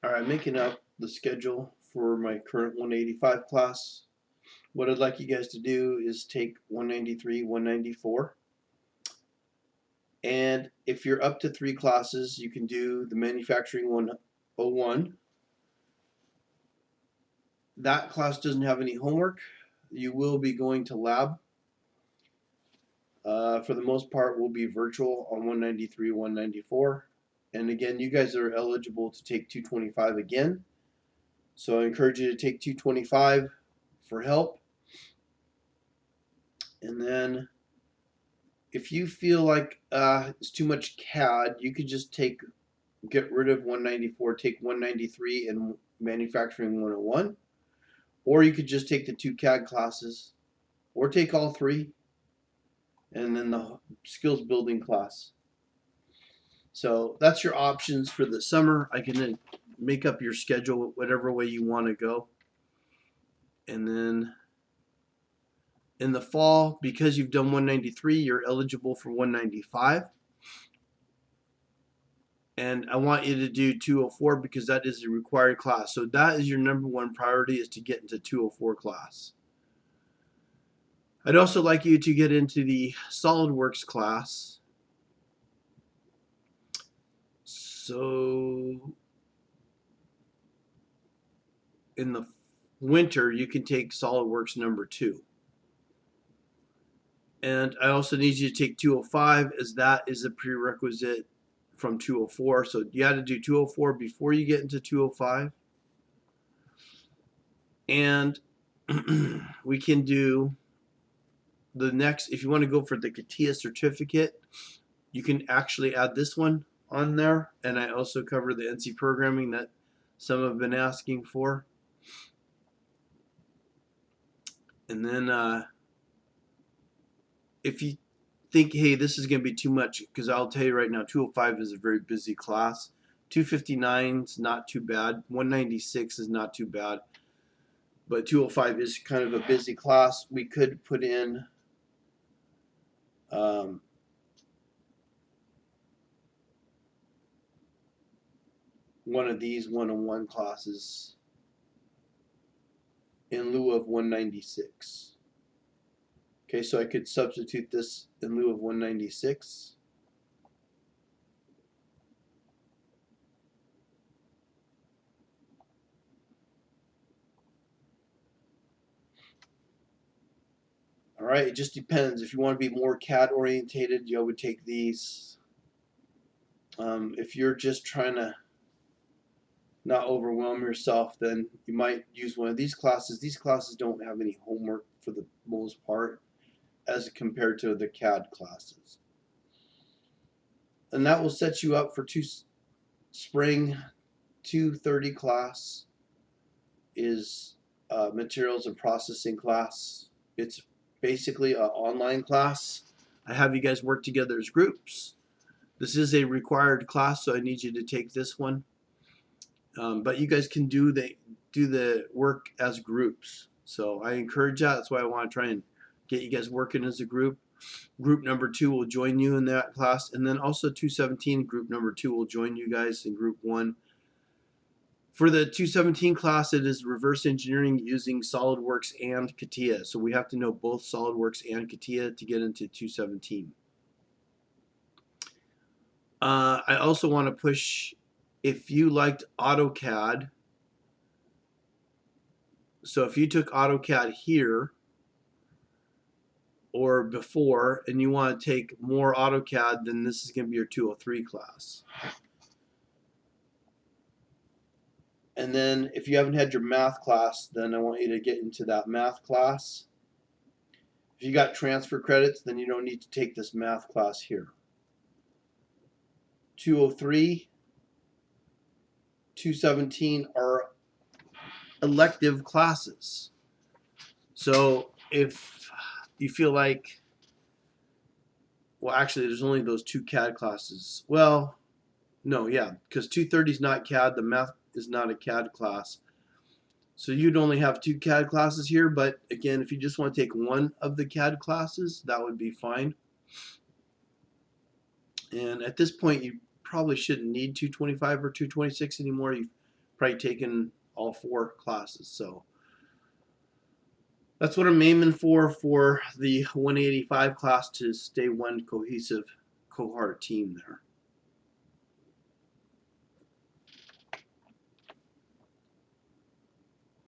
Alright, making up the schedule for my current 185 class. What I'd like you guys to do is take 193, 194. And if you're up to 3 classes, you can do the manufacturing 101. That class doesn't have any homework. You will be going to lab. For the most part, will be virtual on 193, 194. And again, you guys are eligible to take 225 again. So I encourage you to take 225 for help. And then if you feel like it's too much CAD, you could just get rid of 194, take 193 and manufacturing 101. Or you could just take the 2 CAD classes, or take all 3, and then the skills building class. So that's your options for the summer. I can then make up your schedule whatever way you want to go. And then in the fall, because you've done 193, you're eligible for 195. And I want you to do 204 because that is a required class. So that is your #1 priority, is to get into 204 class. I'd also like you to get into the SolidWorks class. So in the winter, you can take SolidWorks #2. And I also need you to take 205, as that is a prerequisite from 204. So you had to do 204 before you get into 205. And we can do the next, if you want to go for the CATIA certificate, you can actually add this one on there. And I also cover the NC programming that some have been asking for. And then if you think, hey, this is going to be too much, because I'll tell you right now, 205 is a very busy class. 259 is not too bad. 196 is not too bad. But 205 is kind of a busy class. We could put in one of these 101 classes in lieu of 196. Okay, so I could substitute this in lieu of 196. All right, it just depends. If you want to be more CAD orientated, you would take these. If you're just trying to not overwhelm yourself, then you might use one of these classes. These classes don't have any homework for the most part as compared to the CAD classes. And that will set you up for spring 230 class is materials and processing class. It's basically an online class. I have you guys work together as groups. This is a required class, so I need you to take this one. But you guys can do the work as groups. So I encourage that. That's why I want to try and get you guys working as a group. Group #2 will join you in that class, and then also 217 group #2 will join you guys in group 1. For the 217 class, it is reverse engineering using SolidWorks and CATIA. So we have to know both SolidWorks and CATIA to get into 217. I also want to push, if you liked AutoCAD, so if you took AutoCAD here or before and you want to take more AutoCAD, then this is going to be your 203 class. And then if you haven't had your math class, then I want you to get into that math class. If you got transfer credits, then you don't need to take this math class here. 203, 217 are elective classes. So if you feel like, well, actually, there's only those 2 CAD classes. Well, no, yeah, because 230 is not CAD. The math is not a CAD class. So you'd only have 2 CAD classes here. But again, if you just want to take one of the CAD classes, that would be fine. And at this point, you probably shouldn't need 225 or 226 anymore. You've probably taken all 4 classes. So that's what I'm aiming for the 185 class, to stay one cohesive cohort team there.